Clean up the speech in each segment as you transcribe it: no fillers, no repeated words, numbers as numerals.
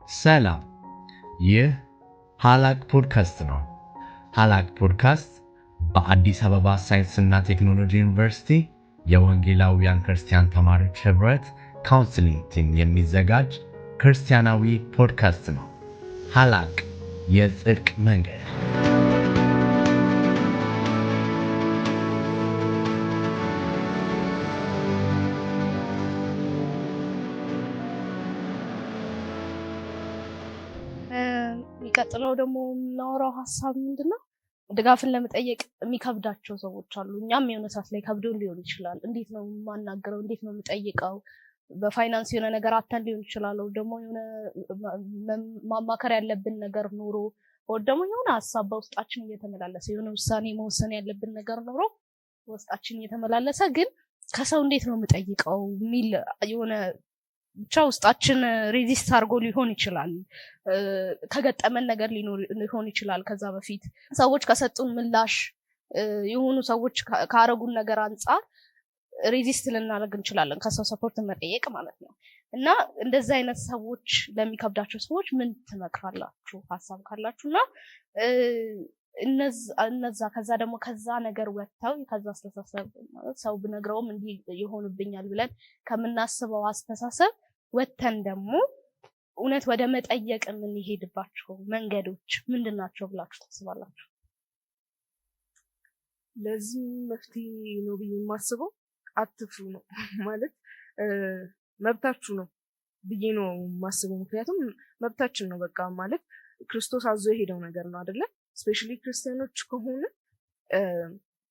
ሰላም፣ ይህ ሀላቅ ፖድካስት ነው። ሀላቅ ፖድካስት በአዲስ አበባ ሳይንስና ቴክኖሎጂ ዩኒቨርሲቲ የወንጌላውያን ክርስቲያን ተማሪዎች ህብረት ካውንስሊንግ ቲም የሚዘጋጅ ክርስቲያናዊ ፖድካስት ነው። ሀላቅ የጽድቅ መንገድ። የሚቀጥለው ደግሞ የምናወራው ሀሳብ ምንድነው? ድጋፍን ለመጠየቅ የሚከብዳቸው ሰዎች አሉ። እኛም የሆነ ሰዓት ላይ ከብዶን ሊሆን ይችላል። እንዴት ነው የማናገረው? እንዴት ነው የምጠይቀው? በፋይናንስ የሆነ ነገር አተን ሊሆን ይችላል። ደግሞ የሆነ ማማከር ያለብን ነገር ኖሮ ደግሞ የሆነ ሀሳብ በውስጣችን እየተመላለሰ የሆነ ውሳኔ መወሰን ያለብን ነገር ኖሮ በውስጣችን እየተመላለሰ ግን ከሰው እንዴት ነው የምጠይቀው የሚል የሆነ ብቻ ውስጣችን ሬዚስት አድርጎ ሊሆን ይችላል። ከገጠመን ነገር ሊሆን ይችላል። ከዛ በፊት ሰዎች ከሰጡን ምላሽ የሆኑ ሰዎች ካረጉን ነገር አንጻር ሬዚስት ልናደርግ እንችላለን፣ ከሰው ሰፖርት መጠየቅ ማለት ነው። እና እንደዚህ አይነት ሰዎች ለሚከብዳቸው ሰዎች ምን ትመክራላችሁ? ሀሳብ ካላችሁ እና እነዛ ከዛ ደግሞ ከዛ ነገር ወጥተው ከዛ አስተሳሰብ ማለት ሰው ብነግረውም እንዲህ ይሆንብኛል ብለን ከምናስበው አስተሳሰብ ወጥተን ደግሞ እውነት ወደ መጠየቅ የምንሄድባቸው መንገዶች ምንድን ናቸው ብላችሁ ታስባላችሁ? ለዚህ መፍትሄ ነው ብዬ የማስበው አትፍሩ ነው። ማለት መብታችሁ ነው ብዬ ነው የማስበው። ምክንያቱም መብታችን ነው በቃ ማለት ክርስቶስ አዞ የሄደው ነገር ነው አይደለ? ስፔሻሊ ክርስቲያኖች ከሆነ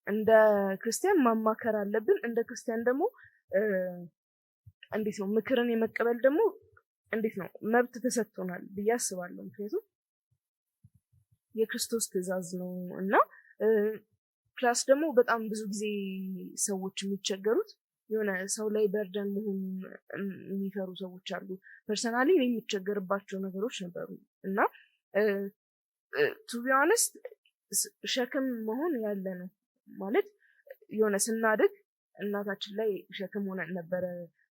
እንደ ክርስቲያን ማማከር አለብን። እንደ ክርስቲያን ደግሞ እንዴት ነው ምክርን የመቀበል ደግሞ እንዴት ነው መብት ተሰጥቶናል ብዬ አስባለሁ። ምክንያቱም የክርስቶስ ትእዛዝ ነው እና ፕላስ ደግሞ በጣም ብዙ ጊዜ ሰዎች የሚቸገሩት የሆነ ሰው ላይ በርደን መሆን የሚፈሩ ሰዎች አሉ። ፐርሰናሊ የሚቸገርባቸው ነገሮች ነበሩ እና ቱ ቢ ኦነስት ሸክም መሆን ያለ ነው ማለት የሆነ ስናድግ እናታችን ላይ ሸክም ሆነን ነበረ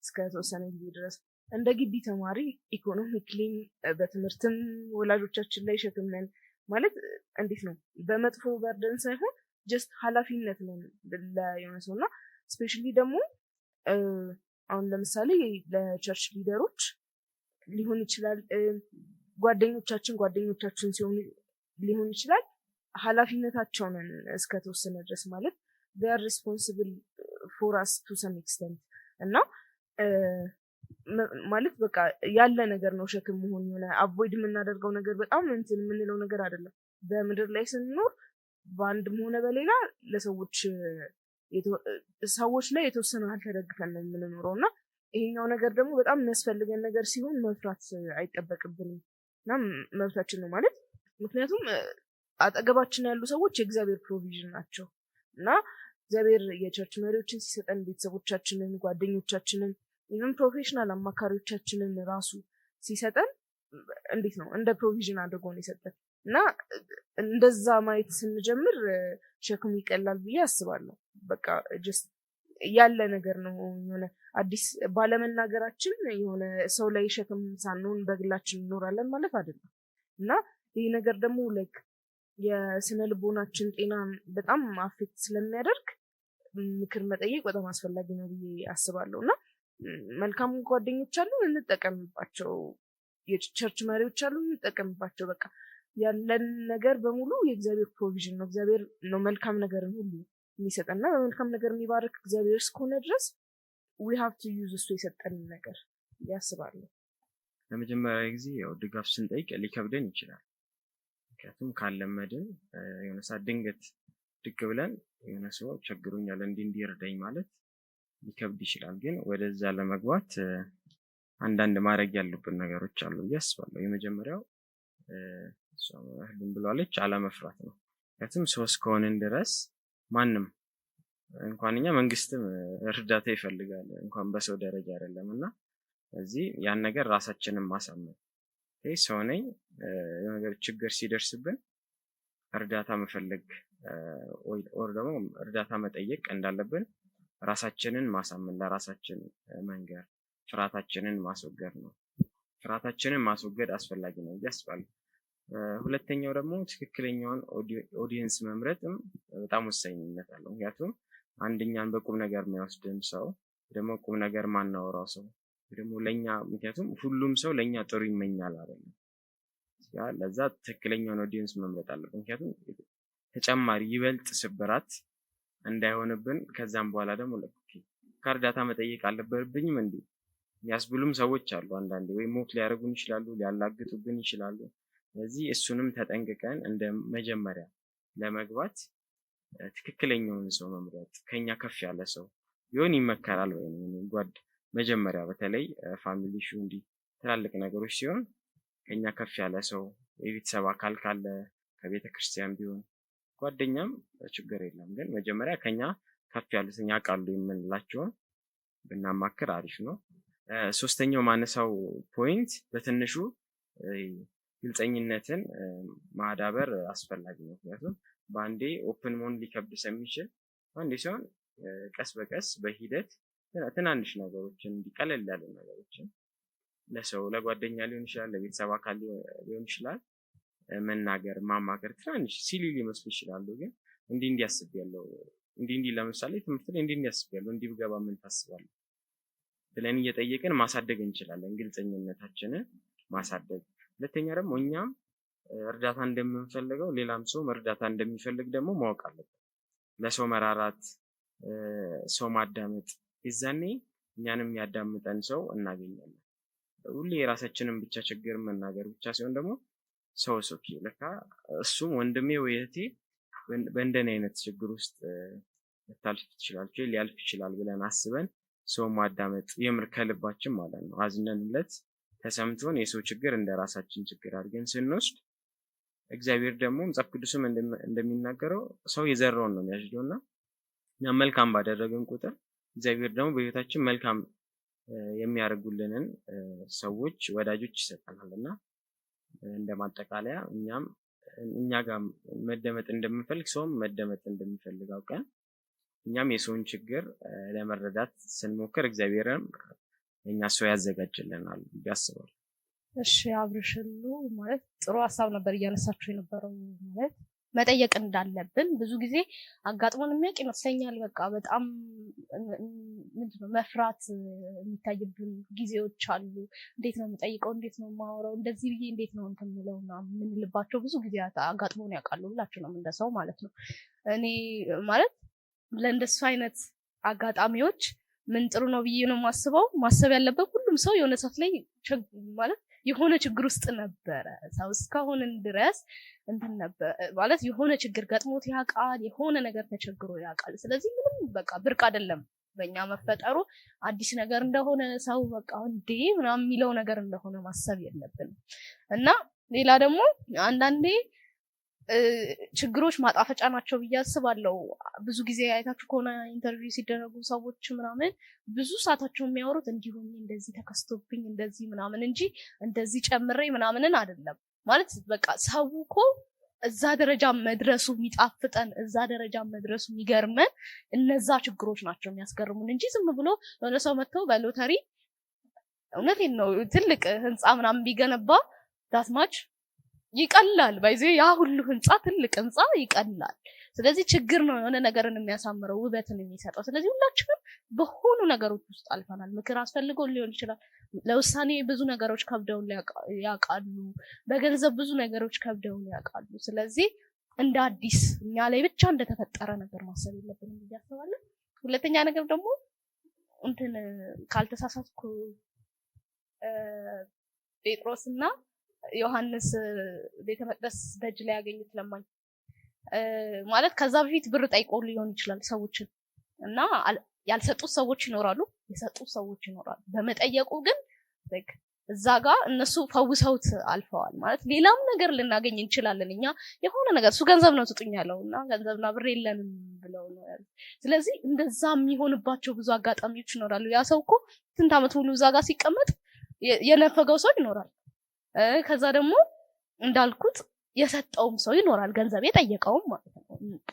እስከ ተወሰነ ጊዜ ድረስ። እንደ ግቢ ተማሪ ኢኮኖሚክሊም በትምህርትም ወላጆቻችን ላይ ሸክም ነን ማለት እንዴት ነው በመጥፎ በርደን ሳይሆን ጀስት ኃላፊነት ነን ለየሆነ ሰው እና ስፔሻሊ ደግሞ አሁን ለምሳሌ ለቸርች ሊደሮች ሊሆን ይችላል፣ ጓደኞቻችን ሲሆኑ ሊሆን ይችላል። ኃላፊነታቸው ነን እስከተወሰነ ድረስ ማለት they are responsible for us to some extent እና ማለት በቃ ያለ ነገር ነው ሸክም መሆን የሆነ አቮይድ የምናደርገው ነገር በጣም እንትን የምንለው ነገር አይደለም። በምድር ላይ ስንኖር በአንድም ሆነ በሌላ ሰዎች ላይ የተወሰነ ተደግፈን ነው የምንኖረው እና ይሄኛው ነገር ደግሞ በጣም የሚያስፈልገን ነገር ሲሆን መፍራት አይጠበቅብንም እና መብታችን ነው ማለት ምክንያቱም አጠገባችን ያሉ ሰዎች የእግዚአብሔር ፕሮቪዥን ናቸው እና እግዚአብሔር የቸርች መሪዎችን ሲሰጠን ቤተሰቦቻችንን፣ ጓደኞቻችንን፣ ኢቨን ፕሮፌሽናል አማካሪዎቻችንን ራሱ ሲሰጠን እንዴት ነው እንደ ፕሮቪዥን አድርጎ ነው የሰጠን እና እንደዛ ማየት ስንጀምር ሸክሙ ይቀላል ብዬ አስባለሁ። በቃ ጀስት ያለ ነገር ነው የሆነ አዲስ ባለመናገራችን የሆነ ሰው ላይ ሸክም ሳንሆን በግላችን እንኖራለን ማለት አይደለም እና ይህ ነገር ደግሞ ላይክ የስነ ልቦናችን ጤና በጣም አፌክት ስለሚያደርግ ምክር መጠየቅ በጣም አስፈላጊ ነው ብዬ አስባለሁ እና መልካም ጓደኞች አሉ እንጠቀምባቸው፣ የቸርች መሪዎች አሉ እንጠቀምባቸው። በቃ ያለን ነገር በሙሉ የእግዚአብሔር ፕሮቪዥን ነው። እግዚአብሔር ነው መልካም ነገርን ሁሉ የሚሰጠና በመልካም ነገር የሚባርክ እግዚአብሔር እስከሆነ ድረስ we have to use እሱ የሰጠንን ነገር ያስባለሁ። ለመጀመሪያ ጊዜ ያው ድጋፍ ስንጠይቅ ሊከብደን ይችላል። ምክንያቱም ካለመድን የሆነ ሰዓት ድንገት ድግ ብለን የሆነ ሰው ቸግሮኛል እንዲረዳኝ ማለት ሊከብድ ይችላል። ግን ወደዛ ለመግባት አንዳንድ ማድረግ ያለብን ነገሮች አሉ ብዬ አስባለሁ። የመጀመሪያው ሁሉም ብላለች አለመፍራት ነው። ምክንያቱም ሰው እስከሆንን ድረስ ማንም እንኳን እኛ መንግስትም እርዳታ ይፈልጋል እንኳን በሰው ደረጃ አይደለም እና ስለዚህ ያን ነገር ራሳችንን ማሳመን ሰው ነኝ የሆነ ነገር ችግር ሲደርስብን እርዳታ መፈለግ ኦር ደግሞ እርዳታ መጠየቅ እንዳለብን ራሳችንን ማሳመን፣ ለራሳችን መንገር፣ ፍርሃታችንን ማስወገድ ነው። ፍርሃታችንን ማስወገድ አስፈላጊ ነው ያስባለሁ። ሁለተኛው ደግሞ ትክክለኛውን ኦዲየንስ መምረጥም በጣም ወሳኝነት አለው። ምክንያቱም አንደኛን በቁም ነገር የሚያወስድን ሰው ደግሞ ቁም ነገር ማናወራው ሰው ደግሞ ለኛ ምክንያቱም ሁሉም ሰው ለኛ ጥሩ ይመኛል አይደለም። ለዛ ትክክለኛውን ኦዲየንስ መምረጥ አለብን። ምክንያቱም ተጨማሪ ይበልጥ ስብራት እንዳይሆንብን ከዛም በኋላ ደግሞ ከእርዳታ መጠየቅ አልነበረብኝም እንዴ ያስብሉም ሰዎች አሉ። አንዳንዴ ወይ ሞት ሊያደርጉን ይችላሉ፣ ሊያላግጡብን ይችላሉ። ስለዚህ እሱንም ተጠንቅቀን እንደ መጀመሪያ ለመግባት ትክክለኛውን ሰው መምረጥ ከኛ ከፍ ያለ ሰው ቢሆን ይመከራል። ወይ ጓድ መጀመሪያ በተለይ ፋሚሊ ሹ እንዲ ትላልቅ ነገሮች ሲሆን ከኛ ከፍ ያለ ሰው የቤተሰብ አካል ካለ ከቤተ ክርስቲያን ቢሆን ጓደኛም ችግር የለም። ግን መጀመሪያ ከኛ ከፍ ያሉትን ያውቃሉ የምንላቸውን ብናማክር አሪፍ ነው። ሶስተኛው ማነሳው ፖይንት በትንሹ ግልጸኝነትን ማዳበር አስፈላጊ ነው። ምክንያቱም በአንዴ ኦፕን መሆን ሊከብድ ስለሚችል አንዴ ሲሆን ቀስ በቀስ በሂደት ትናንሽ ነገሮችን እንዲቀለል ያሉ ነገሮችን ለሰው ለጓደኛ ሊሆን ይችላል፣ ለቤተሰብ አካል ሊሆን ይችላል መናገር ማማከር ትናንሽ ሲሊ ሊመስሉ ይችላሉ። ግን እንዲህ ያስባለሁ እንዲህ ለምሳሌ ትምህርት ላይ እንዲህ ያስባለሁ እንዲህ ብገባ ምን ታስባለህ ብለን እየጠየቅን ማሳደግ እንችላለን፣ ግልጸኝነታችንን ማሳደግ። ሁለተኛ ደግሞ እኛም እርዳታ እንደምንፈልገው ሌላም ሰው እርዳታ እንደሚፈልግ ደግሞ ማወቅ አለብን። ለሰው መራራት፣ ሰው ማዳመጥ፣ የዛኔ እኛንም ያዳምጠን ሰው እናገኛለን። ሁሌ የራሳችንን ብቻ ችግር መናገር ብቻ ሲሆን ደግሞ ሰው ለካ እሱም ወንድሜ ወይ እህቴ በእንደኔ አይነት ችግር ውስጥ ልታልፍ ትችላለች ወይ ሊያልፍ ይችላል ብለን አስበን ሰው ማዳመጥ የምር ከልባችን ማለት ነው አዝነንለት ተሰምቶን የሰው ችግር እንደራሳችን ችግር አድርገን ስንወስድ እግዚአብሔር ደግሞ መጽሐፍ ቅዱስም እንደሚናገረው ሰው የዘራውን ነው የሚያጭደውና እኛ መልካም ባደረግን ቁጥር እግዚአብሔር ደግሞ በህይወታችን መልካም የሚያደርጉልንን ሰዎች ወዳጆች ይሰጠናልና እንደማጠቃለያ እኛ ጋር መደመጥ እንደምንፈልግ ሰውም መደመጥ እንደሚፈልግ አውቀን እኛም የሰውን ችግር ለመረዳት ስንሞክር እግዚአብሔርም እኛ ሰው ያዘጋጅልናል ያስባል። እሺ አብርሽሉ ማለት ጥሩ ሐሳብ ነበር እያነሳችሁ የነበረው ማለት መጠየቅ እንዳለብን ብዙ ጊዜ አጋጥሞን የሚያውቅ ይመስለኛል። በቃ በጣም ምንድነው መፍራት የሚታይብን ጊዜዎች አሉ። እንዴት ነው የምጠይቀው፣ እንዴት ነው የማወራው፣ እንደዚህ ብዬ እንዴት ነው እንትን የምለውና የምንልባቸው ብዙ ጊዜ አጋጥሞን ያውቃሉ። ሁላችንም እንደሰው ማለት ነው። እኔ ማለት ለእንደሱ አይነት አጋጣሚዎች ምን ጥሩ ነው ብዬ ነው ማሰብ ያለበት ሁሉም ሰው የሆነ ሰዓት ላይ ማለት የሆነ ችግር ውስጥ ነበረ። ሰው እስካሁን ድረስ እንትን ነበር ማለት የሆነ ችግር ገጥሞት ያውቃል፣ የሆነ ነገር ተቸግሮ ያውቃል። ስለዚህ ምንም በቃ ብርቅ አይደለም በእኛ መፈጠሩ አዲስ ነገር እንደሆነ ሰው በቃ እንዴ ምናምን የሚለው ነገር እንደሆነ ማሰብ የለብንም። እና ሌላ ደግሞ አንዳንዴ ችግሮች ማጣፈጫ ናቸው ብዬ አስባለሁ። ብዙ ጊዜ አይታችሁ ከሆነ ኢንተርቪው ሲደረጉ ሰዎች ምናምን ብዙ ሰዓታቸው የሚያወሩት እንዲሁም እንደዚህ ተከስቶብኝ እንደዚህ ምናምን እንጂ እንደዚህ ጨምሬ ምናምንን አይደለም። ማለት በቃ ሰው እኮ እዛ ደረጃ መድረሱ የሚጣፍጠን እዛ ደረጃ መድረሱ የሚገርመን እነዛ ችግሮች ናቸው የሚያስገርሙን እንጂ ዝም ብሎ የሆነ ሰው መጥቶ በሎተሪ እውነቴን ነው ትልቅ ህንፃ ምናምን ቢገነባ ዳትማች ይቀላል ባይዜ ያ ሁሉ ህንፃ ትልቅ ህንፃ ይቀላል። ስለዚህ ችግር ነው የሆነ ነገርን የሚያሳምረው ውበትን የሚሰጠው። ስለዚህ ሁላችንም በሆኑ ነገሮች ውስጥ አልፈናል። ምክር አስፈልጎ ሊሆን ይችላል። ለውሳኔ ብዙ ነገሮች ከብደውን ያውቃሉ። በገንዘብ ብዙ ነገሮች ከብደውን ያውቃሉ። ስለዚህ እንደ አዲስ እኛ ላይ ብቻ እንደተፈጠረ ነገር ማሰብ የለብንም ብዬ አስባለሁ። ሁለተኛ ነገር ደግሞ እንትን ካልተሳሳትኩ ጴጥሮስና ዮሐንስ ቤተ መቅደስ ደጅ ላይ ያገኙት ለማኝ ማለት ከዛ በፊት ብር ጠይቆ ሊሆን ይችላል ሰዎችን እና ያልሰጡት ሰዎች ይኖራሉ፣ የሰጡት ሰዎች ይኖራሉ። በመጠየቁ ግን እዛ ጋር እነሱ ፈውሰውት አልፈዋል። ማለት ሌላም ነገር ልናገኝ እንችላለን። እኛ የሆነ ነገር እሱ ገንዘብ ነው ስጡኝ ያለውና ገንዘብና ብር የለንም ብለው ነው ያሉት። ስለዚህ እንደዛ የሚሆንባቸው ብዙ አጋጣሚዎች ይኖራሉ። ያ ሰው እኮ ስንት ዓመት ሙሉ እዛ ጋር ሲቀመጥ የነፈገው ሰው ይኖራል። ከዛ ደግሞ እንዳልኩት የሰጠውም ሰው ይኖራል፣ ገንዘብ የጠየቀውም ማለት ነው።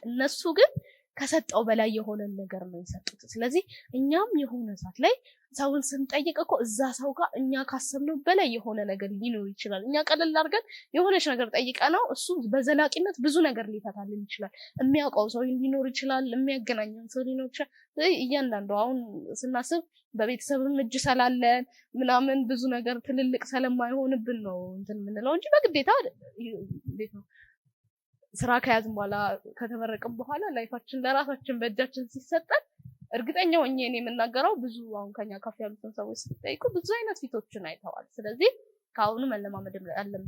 እነሱ ግን ከሰጠው በላይ የሆነ ነገር ነው የሰጡት። ስለዚህ እኛም የሆነ ሰዓት ላይ ሰውን ስንጠይቅ እኮ እዛ ሰው ጋር እኛ ካሰብነው በላይ የሆነ ነገር ሊኖር ይችላል። እኛ ቀለል አድርገን የሆነች ነገር ጠይቀነው እሱ በዘላቂነት ብዙ ነገር ሊፈታልን ይችላል። የሚያውቀው ሰው ሊኖር ይችላል፣ የሚያገናኘን ሰው ሊኖር ይችላል። እያንዳንዱ አሁን ስናስብ በቤተሰብም እጅ ስላለን ምናምን ብዙ ነገር ትልልቅ ስለማይሆንብን ነው እንትን የምንለው እንጂ በግዴታ እንዴት ነው ስራ ከያዝን በኋላ ከተመረቅን በኋላ ላይፋችን ለራሳችን በእጃችን ሲሰጠን እርግጠኛ ሆኜ እኔ የምናገረው ብዙ አሁን ከኛ ከፍ ያሉትን ሰዎች ሲጠይቁ ብዙ አይነት ፊቶችን አይተዋል። ስለዚህ ከአሁኑ መለማመድ አለን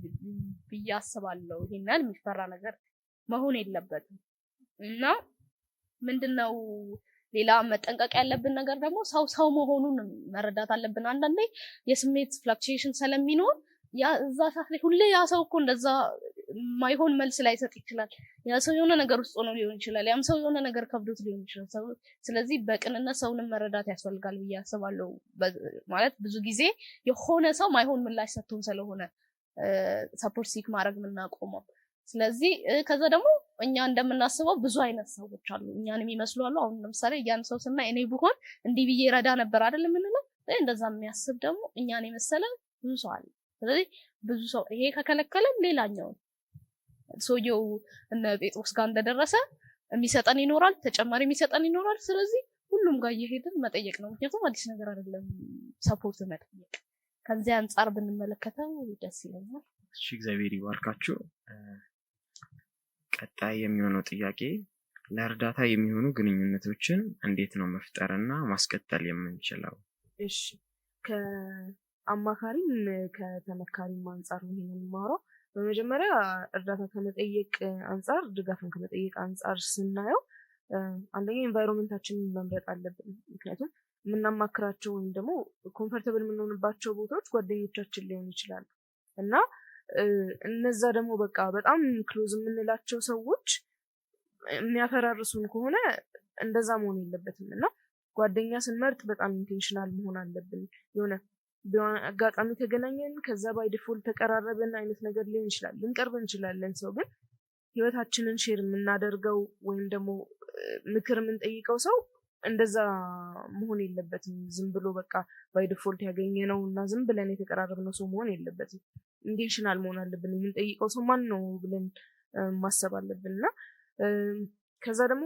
ብዬ አስባለሁ። ይሄን ያህል የሚፈራ ነገር መሆን የለበትም። እና ምንድነው ሌላ መጠንቀቅ ያለብን ነገር ደግሞ ሰው መሆኑን መረዳት አለብን። አንዳንዴ የስሜት ፍላክቹዌሽን ስለሚኖር ያ እዛ ሰዓት ላይ ሁሌ ያ ሰው እኮ እንደዛ ማይሆን መልስ ላይሰጥ ይችላል። ያ ሰው የሆነ ነገር ውስጥ ሆኖ ሊሆን ይችላል። ያም ሰው የሆነ ነገር ከብዶት ሊሆን ይችላል። ስለዚህ በቅንነት ሰውንም መረዳት ያስፈልጋል ብዬ አስባለሁ። ማለት ብዙ ጊዜ የሆነ ሰው ማይሆን ምላሽ ሰጥቶን ስለሆነ ሰፖርት ሲክ ማድረግ የምናቆመው። ስለዚህ ከዛ ደግሞ እኛ እንደምናስበው ብዙ አይነት ሰዎች አሉ፣ እኛን የሚመስሉ አሉ። አሁን ለምሳሌ ያን ሰው ስናይ እኔ ብሆን እንዲህ ብዬ ረዳ ነበር አይደል የምንለው። እንደዛ የሚያስብ ደግሞ እኛን የመሰለ ብዙ ሰው አለ። ስለዚህ ብዙ ሰው ይሄ ከከለከለን ሌላኛው ሰውየው እነ ጴጥሮስ ጋር እንደደረሰ የሚሰጠን ይኖራል፣ ተጨማሪ የሚሰጠን ይኖራል። ስለዚህ ሁሉም ጋር እየሄድን መጠየቅ ነው። ምክንያቱም አዲስ ነገር አይደለም ሰፖርት መጠየቅ። ከዚህ አንጻር ብንመለከተው ደስ ይለኛል። እሺ፣ እግዚአብሔር ይባርካችሁ። ቀጣይ የሚሆነው ጥያቄ ለእርዳታ የሚሆኑ ግንኙነቶችን እንዴት ነው መፍጠርና ማስቀጠል የምንችለው? እሺ፣ ከአማካሪም ከተመካሪም አንጻር ነው ይሄንን የማወራው። በመጀመሪያ እርዳታ ከመጠየቅ አንጻር፣ ድጋፍን ከመጠየቅ አንጻር ስናየው አንደኛ ኤንቫይሮንመንታችንን መምረጥ አለብን። ምክንያቱም የምናማክራቸው ወይም ደግሞ ኮምፈርተብል የምንሆንባቸው ቦታዎች ጓደኞቻችን ሊሆን ይችላሉ እና እነዛ ደግሞ በቃ በጣም ክሎዝ የምንላቸው ሰዎች የሚያፈራርሱን ከሆነ እንደዛ መሆን የለበትም እና ጓደኛ ስንመርጥ በጣም ኢንቴንሽናል መሆን አለብን። የሆነ አጋጣሚ ተገናኘን ከዛ ባይ ዲፎልት ተቀራረብን አይነት ነገር ሊሆን ይችላል። ልንቀርብ እንችላለን ሰው፣ ግን ህይወታችንን ሼር የምናደርገው ወይም ደግሞ ምክር የምንጠይቀው ሰው እንደዛ መሆን የለበትም። ዝም ብሎ በቃ ባይ ዲፎልት ያገኘነው እና ዝም ብለን የተቀራረብነው ሰው መሆን የለበትም። ኢንቴንሽናል መሆን አለብን። የምንጠይቀው ሰው ማን ነው ብለን ማሰብ አለብን እና ከዛ ደግሞ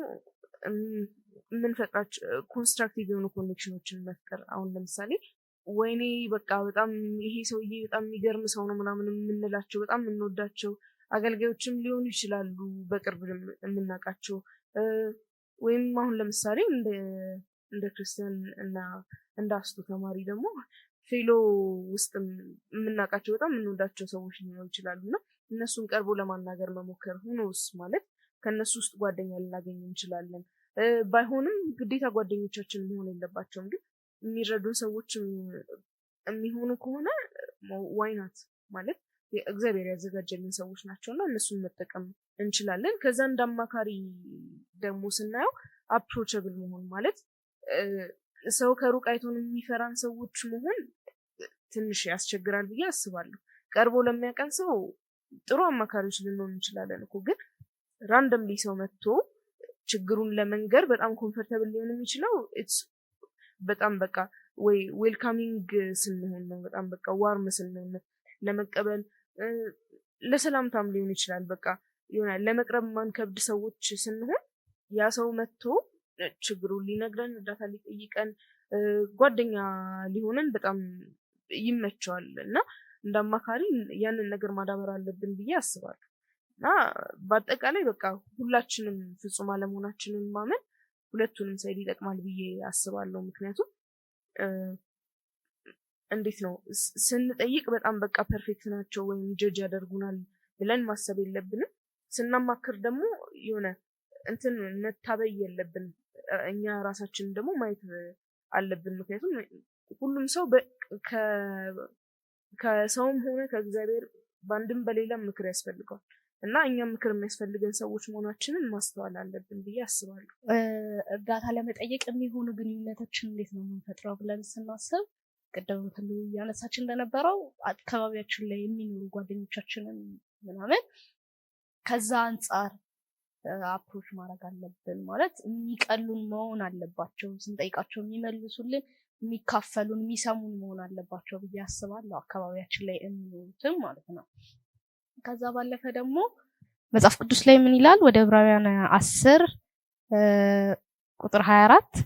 የምንፈጥራቸው ኮንስትራክቲቭ የሆኑ ኮኔክሽኖችን መፍጠር። አሁን ለምሳሌ ወይኔ በቃ በጣም ይሄ ሰውዬ በጣም የሚገርም ሰው ነው ምናምን የምንላቸው በጣም የምንወዳቸው አገልጋዮችም ሊሆኑ ይችላሉ፣ በቅርብ የምናውቃቸው ወይም አሁን ለምሳሌ እንደ ክርስቲያን እና እንደ አስቶ ተማሪ ደግሞ ፌሎ ውስጥ የምናውቃቸው በጣም የምንወዳቸው ሰዎች ሊኖሩ ይችላሉ እና እነሱን ቀርቦ ለማናገር መሞከር። ሁኖስ ማለት ከእነሱ ውስጥ ጓደኛ ልናገኝ እንችላለን። ባይሆንም ግዴታ ጓደኞቻችን መሆን የለባቸውም፣ ግን የሚረዱን ሰዎች የሚሆኑ ከሆነ ዋይናት ማለት እግዚአብሔር ያዘጋጀልን ሰዎች ናቸው እና እነሱን መጠቀም እንችላለን። ከዛ እንደ አማካሪ ደግሞ ስናየው አፕሮቸብል መሆን ማለት ሰው ከሩቅ አይቶን የሚፈራን ሰዎች መሆን ትንሽ ያስቸግራል ብዬ አስባለሁ። ቀርቦ ለሚያቀን ሰው ጥሩ አማካሪዎች ልንሆን እንችላለን እኮ፣ ግን ራንደምሊ ሰው መጥቶ ችግሩን ለመንገር በጣም ኮምፈርተብል ሊሆን የሚችለው በጣም በቃ ወይ ዌልካሚንግ ስንሆን ነው። በጣም በቃ ዋርም ስንሆን ለመቀበል ለሰላምታም ሊሆን ይችላል። በቃ ይሆናል ለመቅረብ ማንከብድ ሰዎች ስንሆን ያ ሰው መጥቶ ችግሩን ሊነግረን እርዳታ ሊጠይቀን ጓደኛ ሊሆነን በጣም ይመቸዋል እና እንደ አማካሪ ያንን ነገር ማዳበር አለብን ብዬ አስባለሁ። እና በአጠቃላይ በቃ ሁላችንም ፍጹም አለመሆናችንን ማመን ሁለቱንም ሳይድ ይጠቅማል ብዬ አስባለሁ። ምክንያቱም እንዴት ነው ስንጠይቅ በጣም በቃ ፐርፌክት ናቸው ወይም ጀጅ ያደርጉናል ብለን ማሰብ የለብንም። ስናማክር ደግሞ የሆነ እንትን መታበይ የለብን፣ እኛ ራሳችንን ደግሞ ማየት አለብን። ምክንያቱም ሁሉም ሰው ከሰውም ሆነ ከእግዚአብሔር በአንድም በሌላም ምክር ያስፈልገዋል እና እኛም ምክር የሚያስፈልገን ሰዎች መሆናችንን ማስተዋል አለብን ብዬ አስባለሁ። እርዳታ ለመጠየቅ የሚሆኑ ግንኙነቶችን እንዴት ነው የምንፈጥረው ብለን ስናስብ ቅድም ሁሉ ያነሳችን እንደነበረው አካባቢያችን ላይ የሚኖሩ ጓደኞቻችንን ምናምን ከዛ አንጻር አፕሮች ማድረግ አለብን ማለት የሚቀሉን መሆን አለባቸው ስንጠይቃቸው የሚመልሱልን የሚካፈሉን የሚሰሙን መሆን አለባቸው ብዬ አስባለሁ አካባቢያችን ላይ የሚኖሩትም ማለት ነው ከዛ ባለፈ ደግሞ መጽሐፍ ቅዱስ ላይ ምን ይላል ወደ ዕብራውያን 10 ቁጥር 24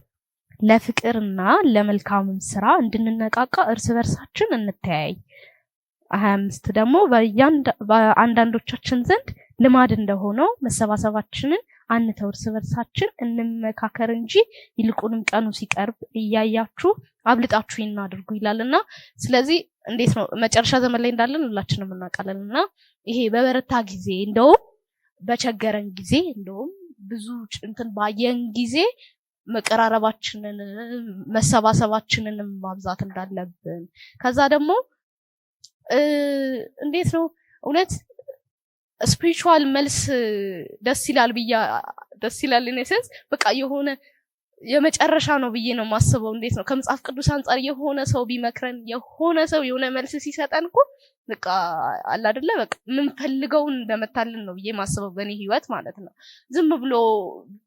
ለፍቅርና ለመልካም ስራ እንድንነቃቃ እርስ በርሳችን እንተያይ 25 ደግሞ በአንዳንዶቻችን ዘንድ ልማድ እንደሆነው መሰባሰባችንን አንተው እርስ በርሳችን እንመካከር እንጂ ይልቁንም ቀኑ ሲቀርብ እያያችሁ አብልጣችሁ እናድርጉ ይላልና ስለዚህ እንዴት ነው መጨረሻ ዘመን ላይ እንዳለን ሁላችንም እናውቃለንና ይሄ በበረታ ጊዜ እንደውም በቸገረን ጊዜ እንደውም ብዙ እንትን ባየን ጊዜ መቀራረባችንን መሰባሰባችንን ማብዛት እንዳለብን ከዛ ደግሞ እንዴት ነው እውነት ስፒሪቹዋል መልስ ደስ ይላል ኢኔሰንስ በቃ የሆነ የመጨረሻ ነው ብዬ ነው ማስበው እንዴት ነው ከመጽሐፍ ቅዱስ አንፃር የሆነ ሰው ቢመክረን የሆነ ሰው የሆነ መልስ ሲሰጠን እኮ በቃ አለ አይደለ በቃ ምን ፈልገው እንደመታልን ነው ብዬ ማስበው በኔ ህይወት ማለት ነው ዝም ብሎ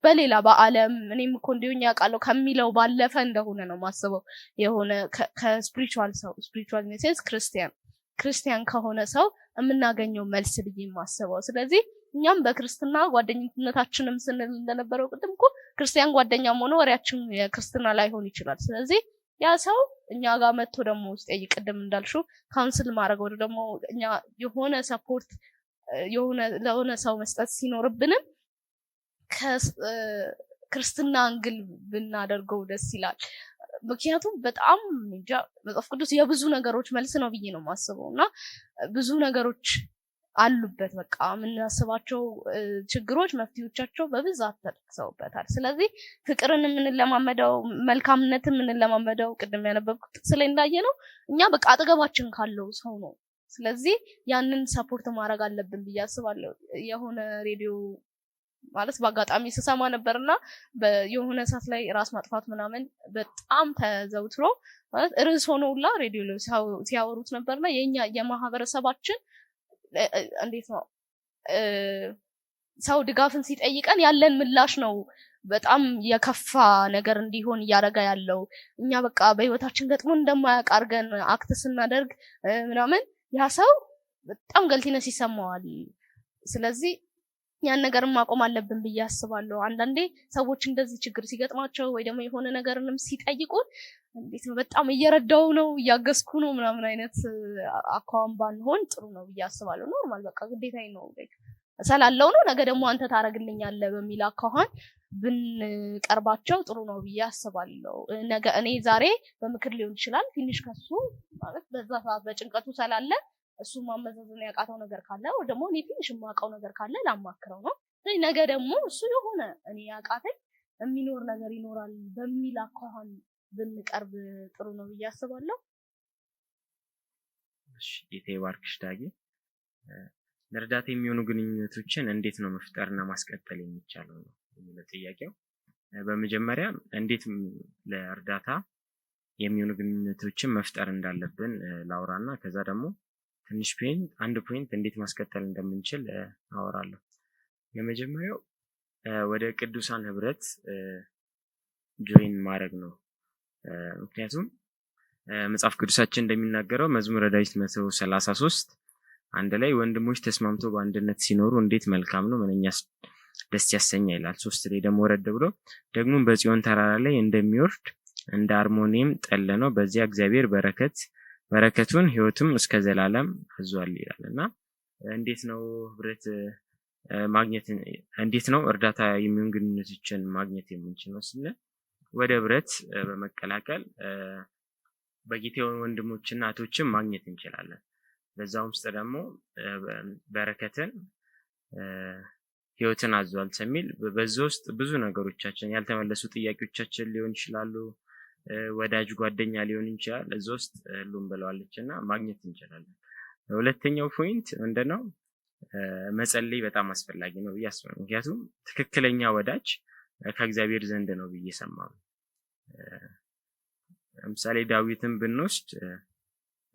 በሌላ በአለም እኔም እኮ እንደኛ ቃለው ከሚለው ባለፈ እንደሆነ ነው ማስበው የሆነ ከስፒሪቹዋል ሰው ስፒሪቹዋል ኢኔሰንስ ክርስቲያን ከሆነ ሰው የምናገኘው መልስ ብዬ ማስበው ስለዚህ እኛም በክርስትና ጓደኝነታችንም ስንል እንደነበረው ቅድም እኮ ክርስቲያን ጓደኛም ሆነ ወሬያችን የክርስትና ላይሆን ይችላል ስለዚህ ያ ሰው እኛ ጋር መጥቶ ደግሞ ውስጥ ቅድም እንዳልሽው ካውንስል ማድረግ ወደ ደግሞ እኛ የሆነ ሰፖርት ለሆነ ሰው መስጠት ሲኖርብንም ክርስትና አንግል ብናደርገው ደስ ይላል ምክንያቱም በጣም መጽሐፍ ቅዱስ የብዙ ነገሮች መልስ ነው ብዬ ነው ማስበውና ብዙ ነገሮች አሉበት በቃ የምናስባቸው ችግሮች መፍትሄዎቻቸው በብዛት ተጠቅሰውበታል ስለዚህ ፍቅርን የምንለማመደው መልካምነትን የምንለማመደው ቅድም ያነበብኩት ስለ እንዳየ ነው እኛ በቃ አጠገባችን ካለው ሰው ነው ስለዚህ ያንን ሰፖርት ማድረግ አለብን ብዬ አስባለሁ የሆነ ሬዲዮ ማለት በአጋጣሚ ስሰማ ነበርና የሆነ ሰዓት ላይ ራስ ማጥፋት ምናምን በጣም ተዘውትሮ ማለት ርዕስ ሆኖላ ሬዲዮ ላይ ሲያወሩት ነበርና የኛ የማህበረሰባችን እንዴት ነው ሰው ድጋፍን ሲጠይቀን ያለን ምላሽ ነው በጣም የከፋ ነገር እንዲሆን እያደረገ ያለው እኛ በቃ በህይወታችን ገጥሞ እንደማያውቅ አድርገን አክት ስናደርግ ምናምን ያ ሰው በጣም ገልቲነስ ይሰማዋል ስለዚህ ያን ነገር ማቆም አለብን ብዬ አስባለሁ አንዳንዴ ሰዎች እንደዚህ ችግር ሲገጥማቸው ወይ ደግሞ የሆነ ነገርንም ሲጠይቁን እንዴት ነው በጣም እየረዳው ነው እያገዝኩ ነው ምናምን አይነት አቋም ባንሆን ጥሩ ነው ብዬ አስባለሁ ኖርማል በቃ ግዴታዬ ነው ሰላለው ነው ነገ ደግሞ አንተ ታረግልኛለህ በሚል አቋም ብንቀርባቸው ጥሩ ነው ብዬ አስባለሁ ነገ እኔ ዛሬ በምክር ሊሆን ይችላል ትንሽ ከሱ ማለት በዛ ሰዓት በጭንቀቱ ሰላለ እሱ ማመዛዘን ያቃተው ነገር ካለ ወይ ደግሞ እኔ ትንሽ ማቃው ነገር ካለ ላማክረው ነው ነገ ደግሞ እሱ የሆነ እኔ ያቃተኝ የሚኖር ነገር ይኖራል በሚል አቋም ብንቀርብ ጥሩ ነው ብዬ አስባለሁ እሺ የተባርክሽ ዳጊ ለእርዳታ የሚሆኑ ግንኙነቶችን እንዴት ነው መፍጠርና ማስቀጠል የሚቻለው ነው ጥያቄው በመጀመሪያ እንዴት ለእርዳታ የሚሆኑ ግንኙነቶችን መፍጠር እንዳለብን ላውራና ከዛ ደግሞ ትንሽ አንድ ፖይንት እንዴት ማስቀጠል እንደምንችል አወራለሁ የመጀመሪያው ወደ ቅዱሳን ህብረት ጆይን ማድረግ ነው ምክንያቱም መጽሐፍ ቅዱሳችን እንደሚናገረው መዝሙረ ዳዊት 133 አንድ ላይ ወንድሞች ተስማምተው በአንድነት ሲኖሩ እንዴት መልካም ነው ምንኛ ደስ ያሰኛል ይላል 3 ላይ ደግሞ ወረደ ብሎ ደግሞ በጽዮን ተራራ ላይ እንደሚወርድ እንደ አርሞኒየም ጠል ነው በዚያ እግዚአብሔር በረከቱን ህይወቱም እስከ ዘላለም አዟል ይላልና እንዴት ነው ህብረት ማግኘት እንዴት ነው እርዳታ የሚሆን ግንኙነቶችን ማግኘት የምንችለው ስለ ወደ ህብረት በመቀላቀል በጌታው ወንድሞችና እህቶችን ማግኘት እንችላለን በዛውም ውስጥ ደግሞ በረከትን ህይወትን አዟል ሰሚል በዛው ውስጥ ብዙ ነገሮቻችን ያልተመለሱ ጥያቄዎቻችን ሊሆን ይችላሉ ወዳጅ ጓደኛ ሊሆን ይችላል እዛው ውስጥ ሁሉም ብለዋለችና ማግኘት እንችላለን ሁለተኛው ፖይንት እንደነው መጸለይ በጣም አስፈላጊ ነው ያስፈልጋል ምክንያቱም ትክክለኛ ወዳጅ ከእግዚአብሔር ዘንድ ነው በየሰማው ለምሳሌ ዳዊትን ብንወስድ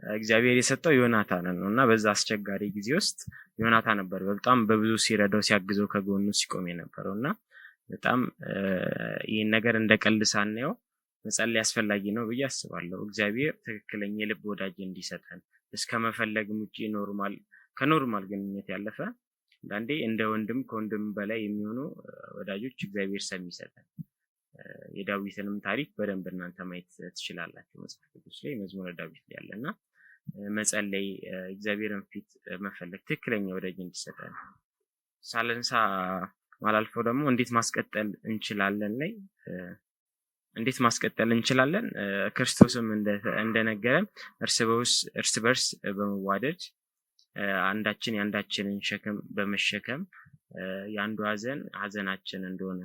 እግዚአብሔር የሰጠው ዮናታንን ነው እና በዛ አስቸጋሪ ጊዜ ውስጥ ዮናታን ነበር በጣም በብዙ ሲረዳው ሲያግዘው ከጎኑ ሲቆም የነበረው እና በጣም ይህን ነገር እንደ ቀልድ ሳናየው መጸለይ አስፈላጊ ነው ብዬ አስባለሁ። እግዚአብሔር ትክክለኛ የልብ ወዳጅ እንዲሰጠን እስከ መፈለግም ውጪ ከኖርማል ግንኙነት ያለፈ አንዳንዴ እንደ ወንድም ከወንድም በላይ የሚሆኑ ወዳጆች እግዚአብሔር ይሰጠን። የዳዊትንም ታሪክ በደንብ እናንተ ማየት ትችላላችሁ መጽሐፍ ቅዱስ ላይ መዝሙረ ዳዊት ላይ ያለና መጸለይ እግዚአብሔርን ፊት መፈለግ ትክክለኛ ወዳጅ እንዲሰጠን ሳለንሳ ማላልፈው ደግሞ እንዴት ማስቀጠል እንችላለን ክርስቶስም እንደነገረን እርስ በርስ በመዋደድ አንዳችን ያንዳችንን ሸክም በመሸከም ያንዱ ሐዘናችን እንደሆነ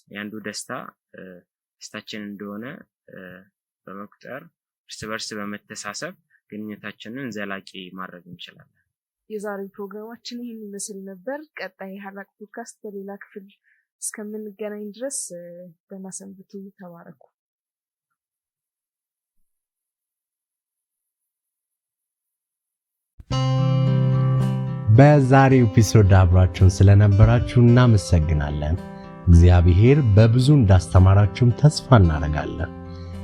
ያንዱ ደስታ ደስታችን እንደሆነ በመቁጠር እርስ በርስ በመተሳሰብ ግንኙነታችንን ዘላቂ ማድረግ እንችላለን። የዛሬው ፕሮግራማችን ይህን ይመስል ነበር። ቀጣይ ሀላቅ ፖድካስት በሌላ ክፍል እስከምንገናኝ ድረስ ደህና ሰንብቱ። ተባረኩ። በዛሬው ኤፒሶድ አብራችሁን ስለነበራችሁ እናመሰግናለን። እግዚአብሔር በብዙ እንዳስተማራችሁም ተስፋ እናደርጋለን።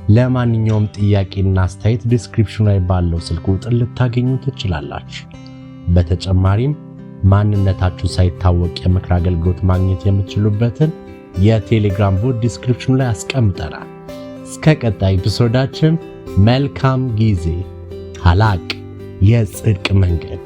ለማንኛውም ጥያቄና አስተያየት ዲስክሪፕሽኑ ላይ ባለው ስልክ ቁጥር ልታገኙ ትችላላችሁ። በተጨማሪም ማንነታችሁ ሳይታወቅ የምክር አገልግሎት ማግኘት የምትችሉበትን የቴሌግራም ቦት ዲስክሪፕሽኑ ላይ አስቀምጠናል። እስከ ቀጣይ ኤፒሶዳችን መልካም ጊዜ። ሀላቅ የጽድቅ መንገድ